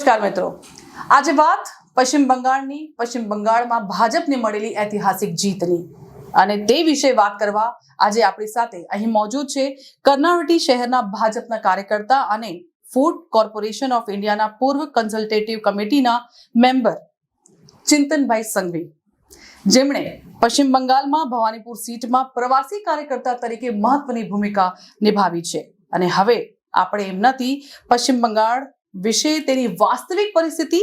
નમસ્કાર મિત્રો, આજે વાત પશ્ચિમ બંગાળમાં ભાજપને મળેલી ઐતિહાસિક જીતની અને તે વિશે વાત કરવા આજે આપણી સાથે અહીં મોજૂદ છે કર્ણાવટી શહેરના ભાજપના કાર્યકર્તા અને ફૂડ કોર્પોરેશન ઓફ ઇન્ડિયાના પૂર્વ કન્સલ્ટેટિવ કમિટીના મેમ્બર ચિંતનભાઈ સંઘવી, જેમણે પશ્ચિમ બંગાળમાં ભવાનીપુર સીટમાં પ્રવાસી કાર્યકર્તા તરીકે મહત્વની ભૂમિકા નિભાવી છે અને હવે આપણે એમનાથી પશ્ચિમ બંગાળ વિશે તેની વાસ્તવિક પરિસ્થિતિ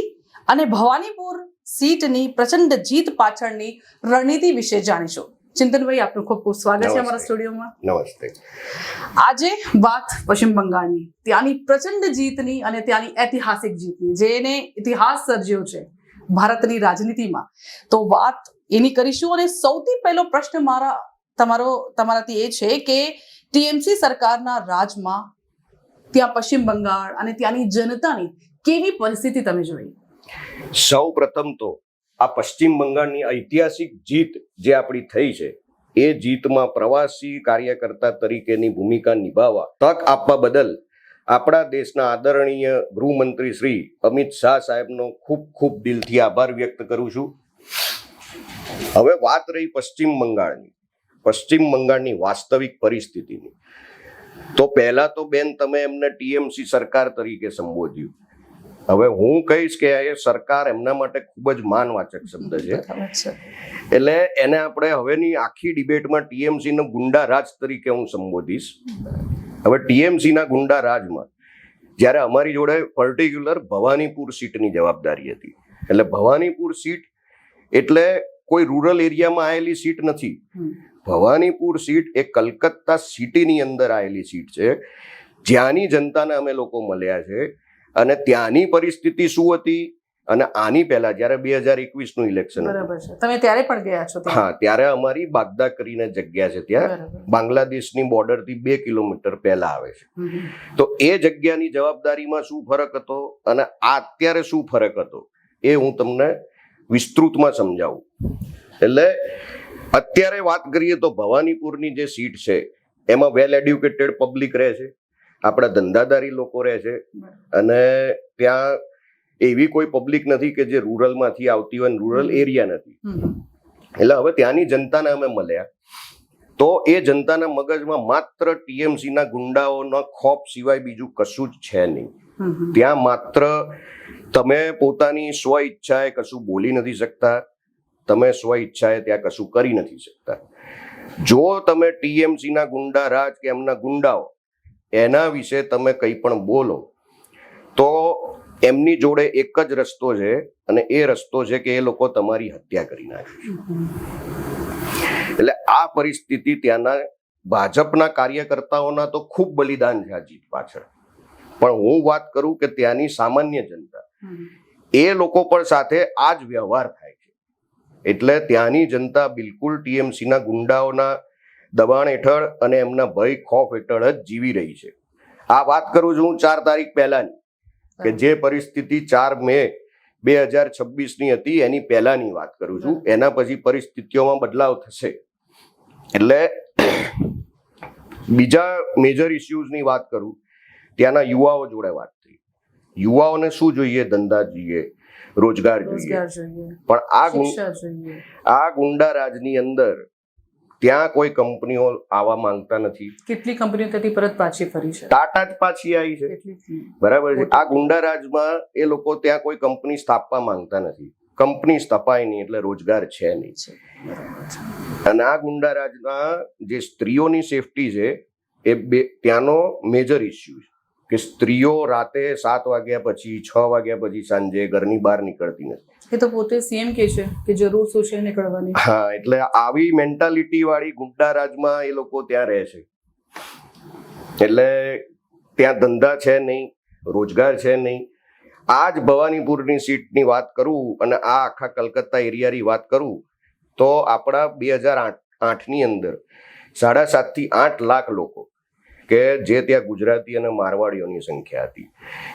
અને ભવાનીપુર સીટની પ્રચંડ જીત પાછળની રણનીતિ વિશે જાણીશું. ચિંતનભાઈ, આપનું ખૂબ ખૂબ સ્વાગત છે અમારા સ્ટુડિયોમાં. નમસ્તે. આજે વાત પશ્ચિમ બંગાળની, ત્યાંની પ્રચંડ જીતની અને ત્યાંની ઐતિહાસિક જીતની, જેને ઇતિહાસ સર્જ્યો છે ભારતની રાજનીતિમાં, તો વાત એની કરીશું. અને સૌથી પહેલો પ્રશ્ન તમારાથી એ છે કે ટીએમસી સરકારના રાજમાં ત્યાં પશ્ચિમ બંગાળ અને ત્યાંની જનતાની કેવી પરિસ્થિતિ તમે જોઈ? સૌ પ્રથમ તો આ પશ્ચિમ બંગાળની ઐતિહાસિક જીત જે આપણી થઈ છે, એ જીતમાં પ્રવાસી કાર્યકર્તા તરીકેની ભૂમિકા નિભાવવા તક આપવા બદલ આપણા દેશના આદરણીય ગૃહમંત્રી શ્રી અમિત શાહ સાહેબનો ખૂબ ખૂબ દિલથી આભાર વ્યક્ત કરું છું. હવે વાત રહી પશ્ચિમ બંગાળની વાસ્તવિક પરિસ્થિતિની, તો પહેલા તો બેન તમે એમને ટીએમસી સરકાર તરીકે સંબોધ્યું. હવે હું કહીશ કે એ સરકાર એમના માટે ખૂબ જ માનવાચક શબ્દ છે, એટલે એને આપણે હવેની આખી ડિબેટમાં ટીએમસીનો ગુંડા રાજ તરીકે હું સંબોધીશ. હવે ટીએમસીના ગુંડા રાજમાં જ્યારે અમારી જોડે પર્ટિક્યુલર ભવાનીપુર સીટની જવાબદારી હતી, એટલે ભવાનીપુર સીટ એટલે કોઈ રૂરલ એરિયામાં આવેલી સીટ નથી. ભવાનીપુર સીટ એ કલકત્તા સિટીની અંદર આવેલી સીટ છે, જ્યાંની જનતાને અમે લોકો મળ્યા છે. અને ત્યાંની પરિસ્થિતિ શું હતી, અને આની પહેલા જ્યારે 2021નું ઇલેક્શન હતું, તમે ત્યારે પણ ગયા છો? હા, ત્યારે અમારી બાગદા કરીને જગ્યા છે, ત્યાં બાંગ્લાદેશની બોર્ડરથી 2 કિલોમીટર પહેલા આવે છે. તો એ જગ્યાની જવાબદારીમાં શું ફરક હતો અને અત્યારે શું ફરક હતો, એ હું તમને વિસ્તૃતમાં સમજાવું. એટલે અત્યારે વાત કરીએ તો ભવાનીપુરની જે સીટ છે એમાં વેલ એડ્યુકેટેડ પબ્લિક રહે છે, આપણા ધંધાદારી લોકો રહે છે, અને ત્યાં એવી કોઈ પબ્લિક નથી કે જે રૂરલમાંથી આવતી હોય, રૂરલ એરિયા નથી. એટલે હવે ત્યાંની જનતાને અમે મળ્યા તો એ જનતાના મગજમાં માત્ર ટીએમસીના ગુંડાઓના ખોફ સિવાય બીજું કશું જ છે નહીં. ત્યાં માત્ર તમે પોતાની સ્વ ઈચ્છાએ કશું બોલી નથી શકતા, તમે સ્વ ઈચ્છાએ ત્યાં કશું કરી નથી શકતા. જો તમે ટીએમસીના ગુંડા રાજ કે એમના ગુંડાઓ એના વિશે તમે કંઈ પણ બોલો તો એમની જોડે એક જ રસ્તો છે, અને એ રસ્તો છે કે એ લોકો તમારી હત્યા કરી નાખે. એટલે આ પરિસ્થિતિ ત્યાંના ભાજપના કાર્યકર્તાઓના તો ખૂબ બલિદાન છે આ જીત પાછળ. પણ હું વાત કરું કે ત્યાંની સામાન્ય જનતા, એ લોકો પણ સાથે આ જ વ્યવહાર થાય છે. એટલે ત્યાંની જનતા બિલકુલ ટીએમસીના ગુંડાઓના દબાણ હેઠળ અને એમના ભય ખોફ હેઠળ જ જીવી રહી છે. આ વાત કરું છું હું 4 તારીખ પહેલાની, કે જે પરિસ્થિતિ 4 મે 2026ની હતી એની પહેલાની વાત કરું છું. એના પછી પરિસ્થિતિઓમાં બદલાવ થશે. એટલે બીજા મેજર ઇસ્યુઝની વાત કરું, ત્યાંના યુવાઓ જોડે વાત થઈ. યુવાઓને શું જોઈએ? ધંધા જોઈએ, રોજગાર જોઈએ. પણ આ ગુંડા રાજની અંદર ત્યાં કોઈ કંપનીઓ આવવા માંગતા નથી. કેટલી કંપનીઓ ત્યાંથી પરત પાછી ફરી છે? ટાટા જ પાછી આવી છે, બરાબર છે. આ ગુંડા રાજમાં એ લોકો ત્યાં કોઈ કંપની સ્થાપવા માંગતા નથી. કંપની સ્થપાય નહીં એટલે રોજગાર છે નહીં. અને આ ગુંડા રાજના જે સ્ત્રીઓની સેફટી છે એ ત્યાંનો મેજર ઇસ્યુ છે, કે સ્ત્રીઓ રાતે 7 વાગ્યા પછી 6 વાગ્યા પછી સાંજે ઘરની બહાર નીકળતી નથી. એ તો પોતે સીએમ કે છે કે જરૂર શું છે નીકળવાની. હા, એટલે આવી મેન્ટાલિટી વાળી ગુંડા રાજમાં એ લોકો ત્યાં રહે છે. એટલે ત્યાં ધંધા છે નહીં, રોજગાર છે નહીં. આ જ ભવાનીપુરની સીટની વાત કરું અને આ આખા કલકત્તા એરિયાની વાત કરું તો આપણા 2008ની અંદર 7.5 થી 8 લાખ લોકો કે જે ત્યાં ગુજરાતી અને મારવાડીઓની સંખ્યા હતી,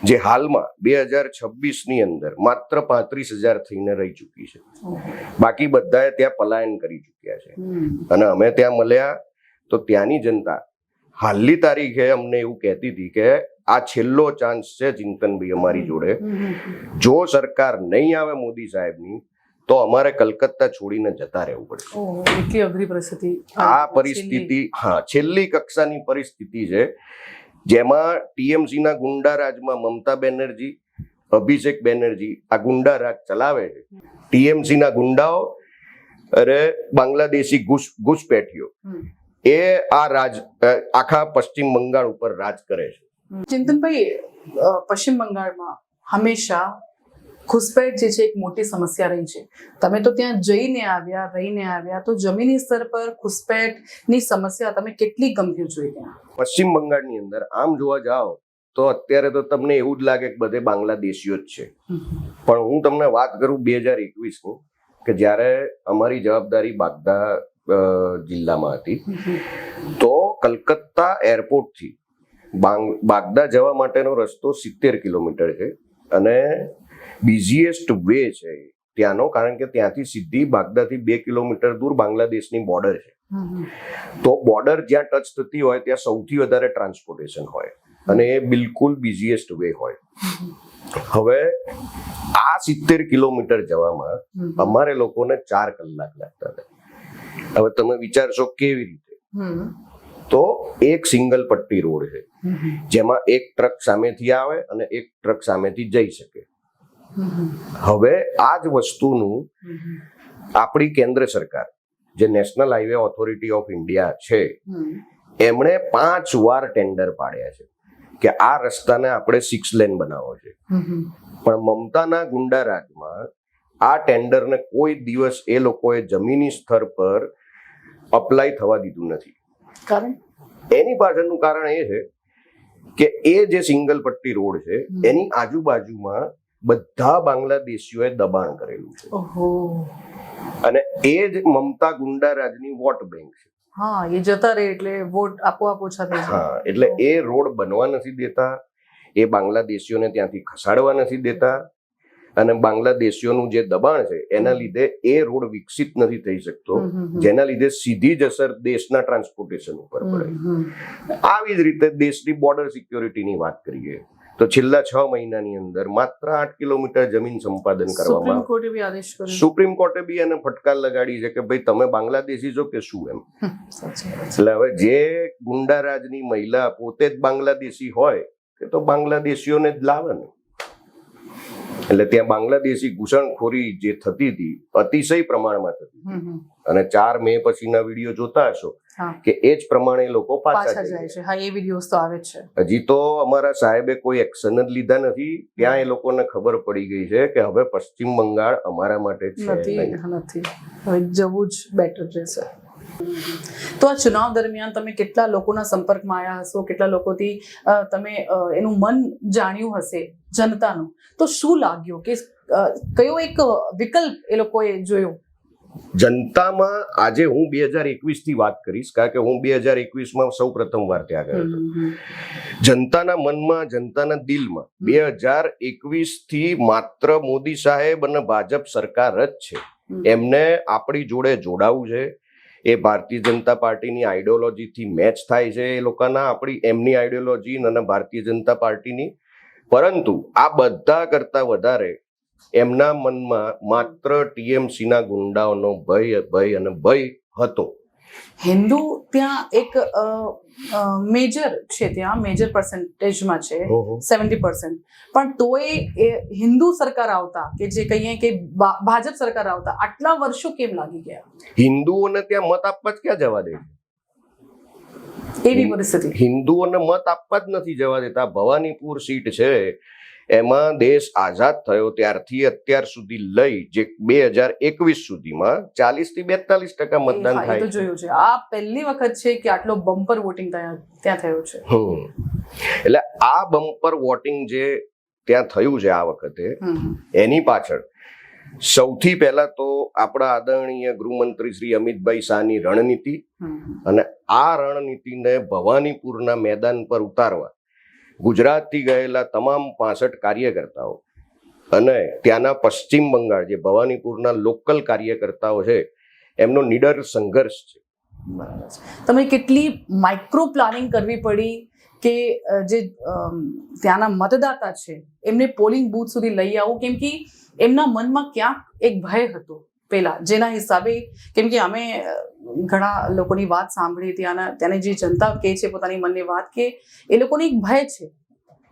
જે હાલમાં 2026ની અંદર માત્ર 35,000 થઈને રહી ચૂકી છે. બાકી બધાએ ત્યાં પલાયન કરી ચૂક્યા છે. અને અમે ત્યાં મળ્યા તો ત્યાંની જનતા હાલની તારીખે અમને એવું કહેતી હતી કે આ છેલ્લો ચાન્સ છે ચિંતનભાઈ અમારી જોડે. જો સરકાર નહીં આવે મોદી સાહેબની તો અમારે કલકત્તા છોડીને જતા રહેવું પડશે. એટલી અઘરી પરિસ્થિતિ આ પરિસ્થિતિ છેલ્લી કક્ષાની પરિસ્થિતિ છે, જેમાં ટીએમસી ના ગુંડા રાજમાં મમતા બેનર્જી, અભિષેક બેનર્જી આ ગુંડા રાજ ચલાવે છે. ટીએમસી ના ગુંડાઓ અરે બાંગ્લાદેશી ઘૂસપેઠીઓ એ આ રાજ આખા પશ્ચિમ બંગાળ ઉપર રાજ કરે છે. ચિંતનભાઈ, પશ્ચિમ બંગાળમાં હંમેશા ઘૂસપેઠ જે છે એક મોટી સમસ્યા રહી છે. તમે તો ત્યાં જઈને આવ્યા, રહીને આવ્યા, તો જમીની સ્તર પર ઘૂસપેઠની સમસ્યા તમે કેટલી ગંભીર જોઈ ત્યાં? પશ્ચિમ બંગાળની અંદર આમ જોવા જાઓ તો અત્યારે તો તમને એવું જ લાગે કે બધે બાંગ્લાદેશીઓ જ છે, પણ હું તમને વાત કરું 2021ની, કે જ્યારે અમારી જવાબદારી બાગદા જિલ્લામાં હતી, તો કલકત્તા એરપોર્ટથી બાગદા જવા માટેનો રસ્તો 70 કિલોમીટર છે અને બિઝીએસ્ટ વે છે ત્યાંનો, કારણ કે ત્યાંથી સીધી બાગદાથી 2 કિલોમીટર દૂર બાંગ્લાદેશની બોર્ડર છે. તો બોર્ડર જ્યાં ટચ થતી હોય ત્યાં સૌથી વધારે ટ્રાન્સપોર્ટેશન હોય અને એ બિલકુલ બિઝીએસ્ટ વે હોય. હવે આ 70 કિલોમીટર જવામાં અમારે લોકોને 4 કલાક લાગતા હતા. હવે તમે વિચારશો કેવી રીતે? તો એક સિંગલ પટ્ટી રોડ છે, જેમાં એક ટ્રક સામેથી આવે અને એક ટ્રક સામેથી જઈ શકે. હવે આ જ વસ્તુનું આપણી કેન્દ્ર સરકાર, જે national highway authority of India છે, એમણે 5 વાર ટેન્ડર પાડ્યા છે કે આ રસ્તાને આપણે 6 લેન બનાવવો છે. પણ મમતાના ગુંડા રાજમાં આ ટેન્ડરને કોઈ દિવસ એ લોકોએ જમીની સ્તર પર અપ્લાય થવા દીધું નથી. કારણ એની પાછળનું કારણ એ છે કે એ જે સિંગલ પટ્ટી રોડ છે એની આજુબાજુમાં બધા બાંગ્લાદેશીઓએ દબાણ કરેલું છે. અને એ જ મમતા ગુંડા રાજની વોટ બેંક છે. એ જતા રહે એટલે વોટ આપોઆપ ઓછા થઈ જાય. એટલે એ રોડ બનવા નથી દેતા, એ બાંગ્લાદેશીઓને ત્યાંથી ખસાડવા નથી દેતા, અને બાંગ્લાદેશીઓનું જે દબાણ છે એના લીધે એ રોડ વિકસિત નથી થઈ શકતો, જેના લીધે સીધી જ અસર દેશના ટ્રાન્સપોર્ટેશન ઉપર પડે. આવી જ રીતે દેશની બોર્ડર સિક્યોરિટીની વાત કરીએ તો છેલ્લા 6 મહિનાની અંદર માત્ર 8 કિલોમીટર જમીન સંપાદન કરવામાં સુપ્રીમ કોર્ટે બી એને ફટકાર લગાડી છે કે ભાઈ તમે બાંગ્લાદેશી છો કે શું એમ. એટલે હવે જે ગુંડારાજની મહિલા પોતે જ બાંગ્લાદેશી હોય કે તો બાંગ્લાદેશીઓને જ લાવે ને. એટલે ત્યાં બાંગ્લાદેશી ઘૂસણખોરી જે થતી હતી અતિશય પ્રમાણમાં થતી, અને 4 મે પછીના વિડીયો જોતા હશો કે એ જ પ્રમાણે લોકો પાછા જાય છે. એ વિડીયોઝ તો આવે છે. હજી તો અમારા સાહેબે કોઈ એક્શન જ લીધા નથી. ત્યાં એ લોકોને ખબર પડી ગઈ છે કે હવે પશ્ચિમ બંગાળ અમારા માટે છે નથી, હવે જવું જ બેટર રહેશે. તો આ ચુનાવ દરમિયાન તમે કેટલા લોકોના સંપર્કમાં આવ્યા હશો, કેટલા લોકોથી તમે એનું મન જાણ્યું હશે જનતાનું, તો શું લાગ્યું કે કયો એક વિકલ્પ એ લોકોએ જોયો? જનતામાં આજે હું 2021 થી વાત કરીશ, કારણ કે હું 2021માં સૌ પ્રથમ વાર ત્યાં ગયો હતો. જનતાના મનમાં, જનતાના દિલમાં 2021 થી માત્ર મોદી સાહેબ અને ભાજપ સરકાર જ છે. એમને આપણી જોડે જોડાવું છે. એ ભારતીય જનતા પાર્ટીની આઈડિયોલોજીથી મેચ થાય છે એ લોકોના, આપણી એમની આઈડિયોલોજી અને ભારતીય જનતા પાર્ટીની. પરંતુ આ બધા કરતા વધારે એમના મનમાં માત્ર ટીએમસીના ગુંડાઓનો ભય હતો. હિન્દુ ત્યાં એક મેજર છે, ત્યાં મેજર પર્સન્ટેજમાં છે 70%, પણ તોય હિન્દુ સરકાર આવતા કે જે કહીએ કે ભાજપ સરકાર આવતા આટલા વર્ષો કેમ લાગી ગયા? હિન્દુઓને ત્યાં મત આપવા જ ક્યાં જવા દે? એવી પરિસ્થિતિ. હિન્દુઓને મત આપવા જ નથી જવા દેતા. ભવાનીપુર સીટ છે, એમાં દેશ આઝાદ થયો ત્યારથી અત્યાર સુધી લઈ જે 2021 સુધીમાં 40 થી 42% મતદાન થાય. જોયું છે, આ પહેલી વખત છે કે આટલો બમ્પર વોટિંગ ત્યાં થયો છે. એટલે આ બમ્પર વોટિંગ જે ત્યાં થયું છે આ વખતે, એની પાછળ સૌથી પહેલા તો આપણા આદરણીય ગૃહમંત્રી શ્રી અમિતભાઈ શાહની રણનીતિ, અને આ રણનીતિને ભવાનીપુરના મેદાન પર ઉતારવા ગુજરાતથી ગયેલા તમામ 65 કાર્યકર્તાઓ અને ત્યાંના પશ્ચિમ બંગાળ જે ભવાનીપુરના લોકલ કાર્યકર્તાઓ છે એમનો નિડર સંઘર્ષ છે. તમે કેટલી માઇક્રો પ્લાનિંગ કરવી પડી કે જે ત્યાંના મતદાતા છે એમને પોલિંગ બૂથ સુધી લઈ આવું, કેમ કે એમના મનમાં ક્યાંક એક ભય હતો પેલા, જેના હિસાબે, કેમ કે અમે ઘણા લોકોની વાત સાંભળી, ત્યાંની જે જનતા કહે છે પોતાની મનની વાત, કે એ લોકોને એક ભય છે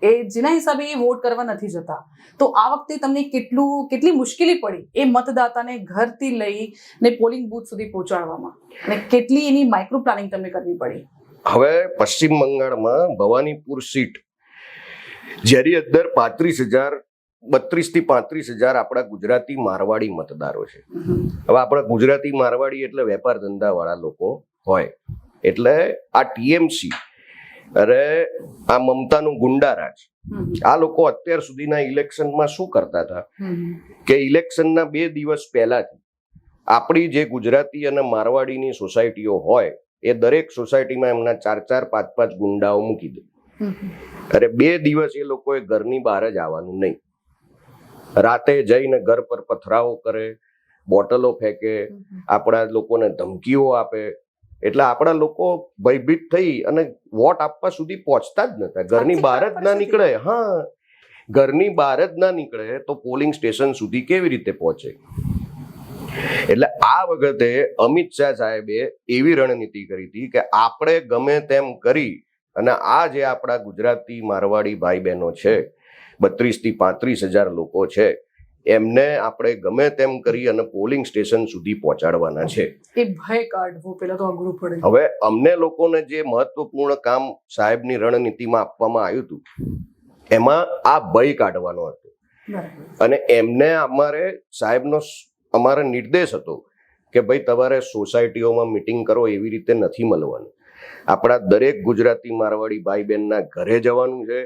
એ જેના હિસાબે એ વોટ કરવા નથી જતા. તો આ વખતે તમને કેટલી મુશ્કેલી પડી એ મતદાતાને ઘરથી લઈને પોલિંગ બૂથ સુધી પહોંચાડવામાં, અને કેટલી એની માઇક્રો પ્લાનિંગ તમને કરવી પડી? હવે પશ્ચિમ બંગાળમાં ભવાનીપુર સીટ જેની અંદર 32 થી 35,000 આપણા ગુજરાતી મારવાડી મતદારો છે. હવે આપણા ગુજરાતી મારવાડી એટલે વેપાર ધંધા વાળા લોકો હોય, એટલે આ ટીએમસી અરે આ મમતાનું ગુંડારાજ, આ લોકો અત્યાર સુધીના ઇલેક્શનમાં શું કરતા હતા કે ઇલેક્શનના 2 દિવસ પહેલાથી આપણી જે ગુજરાતી અને મારવાડીની સોસાયટીઓ હોય એ દરેક સોસાયટીમાં એમના 4-4, 5-5 ગુંડાઓ મૂકી દે. અરે 2 દિવસ એ લોકોએ ઘરની બહાર જ આવવાનું નહીં. રાતે જઈને ઘર પર પથરાવો કરે, બોટલો ફેંકે, આપણા લોકોને ધમકીઓ આપે. એટલે આપણા લોકો ભયભીત થઈ અને વોટ આપવા સુધી પહોંચતા જ નતા, ઘરની બહાર જ ના નીકળે. હા, ઘરની બહાર જ ના નીકળે તો પોલિંગ સ્ટેશન સુધી કેવી રીતે પહોંચે? એટલે આ વખતે અમિત શાહ સાહેબે એવી રણનીતિ કરી હતી કે આપણે ગમે તેમ કરી અને આ જે આપણા ગુજરાતી મારવાડી ભાઈ બહેનો છે, 32 થી 35,000 લોકો છે, એમને આપણે ગમે તેમ કરી અને પોલિંગ સ્ટેશન સુધી પહોંચાડવાના છે. એ ભય કાઢવો પેલા તો અઘરું પડે. હવે અમને લોકોને જે મહત્વપૂર્ણ કામ સાહેબની રણનીતિમાં આપવામાં આવ્યું હતું એમાં આ ભય કાઢવાનો હતો. અને એમને અમારે નિર્દેશ હતો કે ભાઈ તમારે સોસાયટીઓમાં મીટિંગ કરો એવી રીતે નથી મળવાનું. આપણા દરેક ગુજરાતી મારવાડી ભાઈ બહેનના ઘરે જવાનું છે,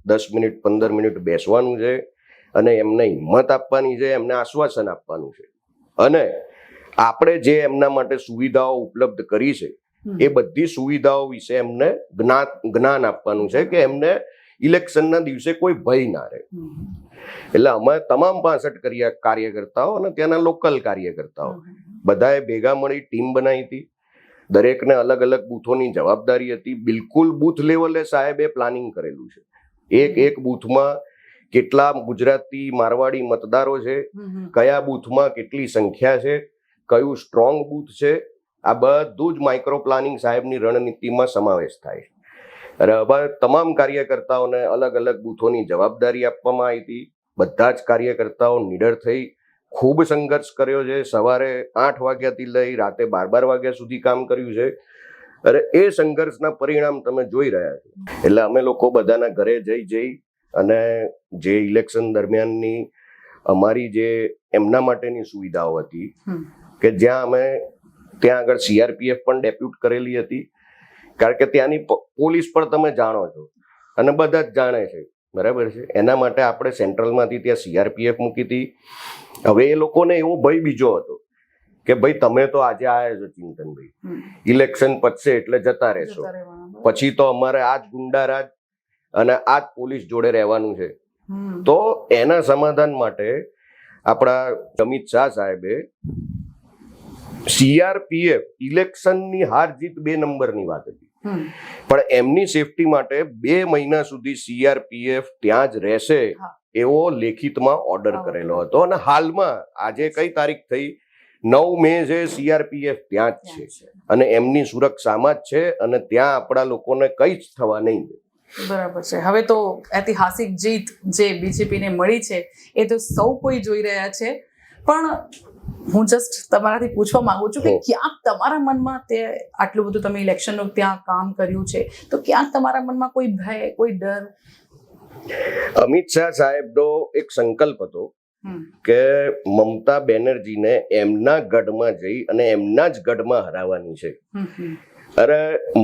10 મિનિટ 15 મિનિટ બેસવાનું છે અને એમને હિંમત આપવાની છે, એમને આશ્વાસન આપવાનું છે. અને આપણે જે એમના માટે સુવિધાઓ ઉપલબ્ધ કરી છે એ બધી સુવિધાઓ વિશે એમને જ્ઞાન આપવાનું છે કે એમને ઇલેક્શનના દિવસે કોઈ ભય ના રહે. એટલે અમે તમામ 65 કાર્યકર્તાઓ અને ત્યાંના લોકલ કાર્યકર્તાઓ બધાએ ભેગા મળી ટીમ બનાવી હતી. દરેકને અલગ અલગ બૂથોની જવાબદારી હતી. બિલકુલ બૂથ લેવલે સાહેબે પ્લાનિંગ કરેલું છે. એક બૂથમાં કેટલા ગુજરાતી મારવાડી મતદારો છે, કયા બૂથમાં કેટલી સંખ્યા છે, કયું સ્ટ્રોંગ બૂથ છે, આ બધું જ માઇક્રો પ્લાનિંગ સાહેબની રણનીતિમાં સમાવેશ થાય છે. અને હવે તમામ કાર્યકર્તાઓને અલગ અલગ બૂથોની જવાબદારી આપવામાં આવી હતી. બધા જ કાર્યકર્તાઓ નીડર થઈ ખૂબ સંઘર્ષ કર્યો છે. સવારે 8 વાગ્યાથી લઈ રાતે 12 વાગ્યા સુધી કામ કર્યું છે. અરે એ સંઘર્ષના પરિણામ તમે જોઈ રહ્યા છો. એટલે અમે લોકો બધાના ઘરે જઈ અને જે ઇલેક્શન દરમિયાનની અમારી જે એમના માટેની સુવિધાઓ હતી કે જ્યાં ત્યાં આગળ CRPF પણ ડેપ્યુટ કરેલી હતી, કારણ કે ત્યાંની પોલીસ પણ તમે જાણો છો અને બધા જ જાણે છે, બરાબર છે. એના માટે આપણે સેન્ટ્રલમાંથી ત્યાં CRPF મૂકી હતી. હવે એ લોકોને એવો ભય બીજો હતો કે ભાઈ તમે તો આજે આવ્યા છો ચિંતનભાઈ, ઇલેક્શન પતશે એટલે જતા રહેશો, પછી તો અમારે આ જ ગુંડારાજ અને આ જ પોલીસ જોડે રહેવાનું છે. તો એના સમાધાન માટે આપણા અમિત શાહ સાહેબે CRPF ઇલેક્શનની હાર જીત 2 નંબરની વાત હતી, પણ એમની સેફટી માટે 2 મહિના સુધી CRPF ત્યાં જ રહેશે એવો લેખિતમાં ઓર્ડર કરેલો હતો. અને હાલમાં આજે કઈ તારીખ થઈ, 9 મે છે, CRPF ત્યાં જ છે અને એમની સુરક્ષામાં જ છે અને ત્યાં આપણા લોકોને કઈ જ થવા નહીં દે. બરાબર છે. હવે તો ઐતિહાસિક જીત જે બીજેપીને મળી છે એ તો સૌ કોઈ જોઈ રહ્યા છે. પણ હું જસ્ટ તમારાથી પૂછવા માંગુ છું કે ક્યાંક તમારા મનમાં તે આટલું બધું તમે ઇલેક્શનનું ત્યાં કામ કર્યું છે તો ક્યાંક તમારા મનમાં કોઈ ભય, કોઈ ડર? અમિત શાહ સાહેબનો એક સંકલ્પ હતો કે મમતા બેનર્જીને એમના ગઢમાં જઈ અને એમના જ ગઢમાં હરાવવાની છે. અરે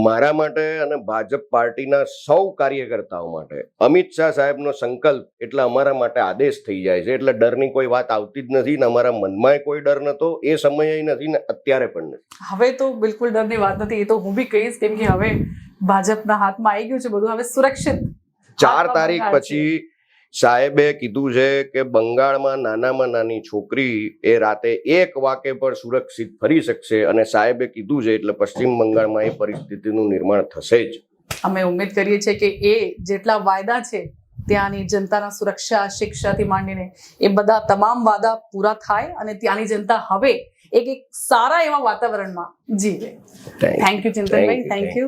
મારા માટે અને ભાજપ પાર્ટીના સૌ કાર્યકર્તાઓ માટે અમિત શાહ સાહેબનો સંકલ્પ એટલે અમારા માટે આદેશ થઈ જાય છે. એટલે ડરની કોઈ વાત આવતી જ નથી ને અમારા મનમાં કોઈ ડર નતો, એ સમયે નથી ને અત્યારે પણ નથી. હવે તો બિલકુલ ડરની વાત નથી. એ તો હું બી કહીશ, કેમ કે હવે ભાજપના હાથમાં આવી ગયું છે બધું, હવે સુરક્ષિત. 4 તારીખ પછી સાહેબે કીધું છે કે બંગાળમાં નાનામાં નાની છોકરી એ રાતે 1 વાગે પણ સુરક્ષિત ફરી શકશે. અને સાહેબે કીધું છે એટલે પશ્ચિમ બંગાળમાં એ પરિસ્થિતિનું નિર્માણ થશે જ. અમે ઉમ્મીદ કરીએ છીએ કે એ જેટલા વાયદા છે ત્યાંની જનતાના સુરક્ષા શિક્ષાથી માંડીને એ બધા તમામ વાદા પૂરા થાય અને ત્યાંની જનતા હવે એક સારા એવા વાતાવરણમાં જીવે. થેન્ક યુ ચિંતનભાઈ, થેન્ક યુ.